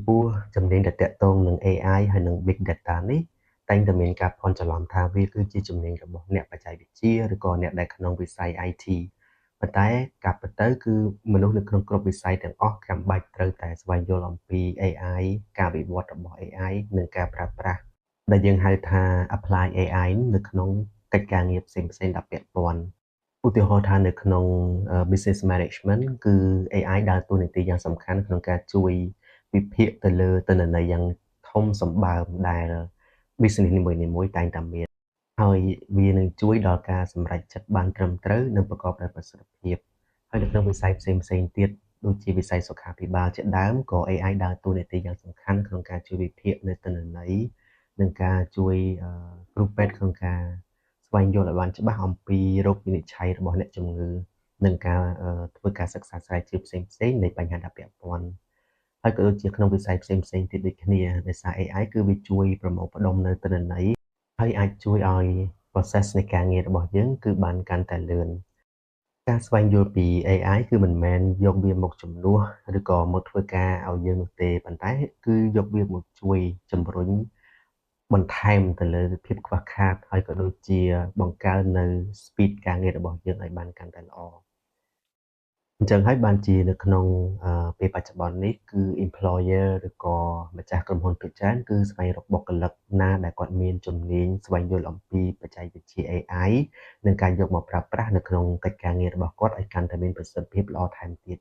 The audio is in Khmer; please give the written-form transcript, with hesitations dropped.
ព្រោះជំនាញដែលទាក់ទងនឹង AI ហើយនិង Big Data នេះតែងតែមានការភាន់ច្រឡំថាវាគឺជាជំនាញរបស់អ្នកបច្ចេកវិទ្យាឬក៏អ្នកដែលក្នុងវិស័យ IT ប៉ុន្តែការពិតទៅគឺមនុស្សនៅក្នុងគ្រប់វិស័យទាំងអស់ចាំបាច់ត្រូវតែស្វែងយល់អំពី AI ការវិវត្តរបស់ AI និងការប្រើប្រាស់ដែលយើងហៅថា apply AI នៅក្នុងកិច្ចការងារផ្សេងៗដែលពាក់ព័ន្ធឧទាហរណ៍ថានៅក្នុង business management គឺ AI ដើរតួនាទីយ៉ាងសំខាន់ក្នុងការជួយវិភាគទៅលើទិន្នន័យយ៉ាងធំសម្បើមដែល business នីមួយៗតែងតែមានហើយវានឹងជួយដល់ការសម្រេចចិត្តបានត្រឹមត្រូវនិងប្រកបដោយប្រសិទ្ធភាពហើយនៅក្នុងវិស័យផ្សេងៗទៀតដូចជាវិស័យសុខាភិបាលជាដើមក៏ AI ដើរតួនាទីយ៉ាងសំខាន់ក្នុងការជួយវិភាគនៅទិន្នន័យនិងការជួយគ្រូពេទ្យក្នុងការស្វែងយល់ឲ្យបានច្បាស់អំពីរោគវិនិច្ឆ័យរបស់អ្នកជំងឺនិងការធ្វើការសិក្សាស្រាវជ្រាវផ្សេងៗនៃបញ្ហាដែលពាក់ព័ន្ធហើយក៏ដូចជាក្នុងវិស័យផ្សេងៗទៀតដូចគ្នាដោយសារ AI គឺវាជួយប្រមូលផ្ដុំនៅទិន្នន័យហើយអាចជួយឲ្យ process នៃការងាររបស់យើងគឺបានកាន់តែលឿនការស្វែងយល់ពី AI គឺមិនមែនយកវាមកជំនួសឬក៏មកធ្វើការឲ្យយើងនោះទេប៉ុន្តែគឺយកវាមកជួយជំរុញបន្ថែមទៅលើភាពខ្វះខាតហើយក៏ដូចជាបង្កើននៅ speed ការងាររបស់យើងឲ្យបានកាន់តែល្អអញ្ចឹងហើយបានជានៅក្នុងពេលបច្ចុប្បន្ននេះគឺ employer ឬក៏ម្ចាស់ក្រុមហ៊ុនភាគច្រើនគឺស្វែងរកបុគ្គលិកណាដែលគាត់មានជំនាញស្វែងយល់អំពីបច្ចេកវិទ្យា AI និងការយកមកប្រើប្រាស់នៅក្នុងកិច្ចការងាររបស់គាត់ឲ្យកាន់តែមានប្រសិទ្ធភាពល្អថែមទៀត